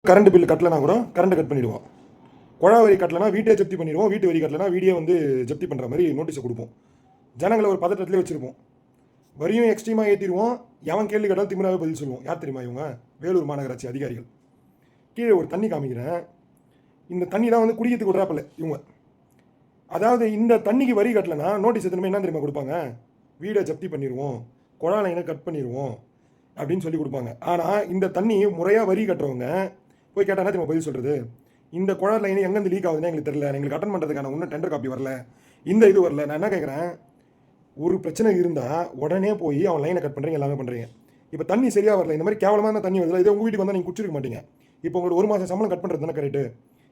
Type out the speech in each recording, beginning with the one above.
Current bill கட்டலைனா கூட கரண்ட்டை cut பண்ணிடுவோம். குழா வரி கட்டலைனா வீட்டே ஜப்தி பண்ணிடுவோம். வீட்டு வரி கட்டலைனா வீடியோ வந்து ஜப்தி பண்ணுற மாதிரி நோட்டீஸை கொடுப்போம். ஜனங்களை ஒரு பதட்டத்திலே வச்சுருப்போம். வரியும் எக்ஸ்ட்ரீமாக ஏற்றிடுவோம். எவன் கேள்வி கேட்டாலும் திமிராவே பதில் சொல்லுவோம். யார் தெரியுமா இவங்க? வேலூர் மாநகராட்சி அதிகாரிகள். கீழே ஒரு தண்ணி காமிக்கிறேன். இந்த தண்ணி தான் வந்து குடிக்கிறதுக்கு விட்றாப்பில்ல இவங்க. அதாவது இந்த தண்ணிக்கு வரி கட்டலைன்னா நோட்டீஸ் எத்தனை என்ன தெரியுமா கொடுப்பாங்க? வீடை ஜப்தி பண்ணிடுவோம், குழா லைனை கட் பண்ணிடுவோம் அப்படின்னு சொல்லி கொடுப்பாங்க. ஆனால் இந்த தண்ணி முறையாக வரி கட்டுறவங்க போய் கேட்டால் என்ன தெரியுமா பதில் சொல்கிறது? இந்த குழா லைன் எங்கேருந்து லீக் ஆகுதுன்னு எங்களுக்கு தெரியல, எங்களுக்கு அட்டன் பண்ணுறதுக்கான இன்னும் டெண்டர் காப்பி வரல, இந்த இது வரல. நான் என்ன கேட்குறேன், ஒரு பிரச்சனை இருந்தால் உடனே போய் அவன் லைனை கட் பண்ணுறீங்க, எல்லாமே பண்ணுறீங்க. இப்போ தண்ணி சரியாக வரல, இந்த மாதிரி கேவலமான தண்ணி வருது, இதே உங்கள் வீட்டுக்கு வந்தால் நீங்கள் குடிச்சிருக்க மாட்டீங்க. இப்போ உங்களுக்கு ஒரு மாதம் சம்பளம் கட் பண்ணுறது தானே கரெக்டு.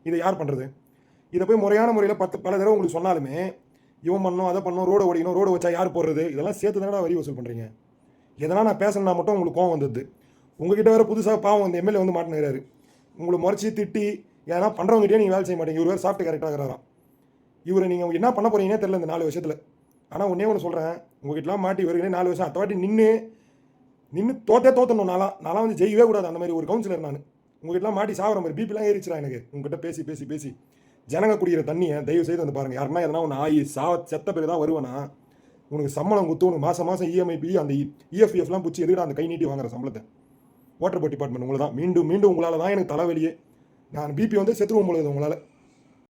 இதை யார் பண்ணுறது? இதை போய் முறையான முறையில் பல தடவை உங்களுக்கு சொன்னாலுமே இவன் பண்ணோம், அதை பண்ணோம், ரோடு ஓடிக்கணும், ரோடு வச்சா யார் போடுறது, இதெல்லாம் சேர்த்து தானே வரி வசூல் பண்ணுறீங்க. எதனால் நான் பேசணுன்னா மட்டும் உங்களுக்கு கோவம் வந்தது. உங்ககிட்ட வேறு புதுசாக பாவம் வந்து எம்எல்ஏ வந்து மாட்டினாரு. உங்களை முறைச்சி திட்டி ஏன்னா பண்ணுறவங்ககிட்டே நீங்கள் வேலை செய்ய மாட்டீங்க. இவர் வேறு சாஃப்ட் கரெக்டாக இருக்கிறாராம். இவரை நீங்கள் என்ன பண்ண போகிறீங்கன்னே தெரியல இந்த 4 வருஷத்தில். ஆனால் ஒன்றே ஒன்று சொல்கிறேன், உங்ககிட்டலாம் மாட்டி வருகிறேன் 4 வருஷம் அத்த வாட்டி நின்று தோற்றணும். நான்லாம் வந்து ஜெயிக்கவே கூடாது அந்த மாதிரி ஒரு கவுன்சிலர். நான் உங்ககிட்டலாம் மாட்டி சாகிற மாதிரி பிபிலாம் ஏறிச்சுடா எனக்கு. உங்ககிட்ட பேசி பேசி பேசி ஜனங்க குடிக்கிற தண்ணியை தயவு செய்து வந்து பாருங்கள். யாருன்னா எதனா ஒன்று ஆகி செத்த பேர் தான் வருவேனா, உனக்கு சம்பளம் குத்து, உனக்கு மாதம் இஎம்ஐ அந்த இஎஃப்எஃப்லாம் பிடிச்சி எதுக்கிட்ட அந்த கை நீட்டி வாங்குற சம்பளத்தை. வாட்டர் போர்ட் டிபார்ட்மெண்ட் உங்களை தான் மீண்டும் உங்களால் தான் எனக்கு தலைவலியே. நான் பிபி வந்து செத்துருவோம் பொழுது உங்களால்.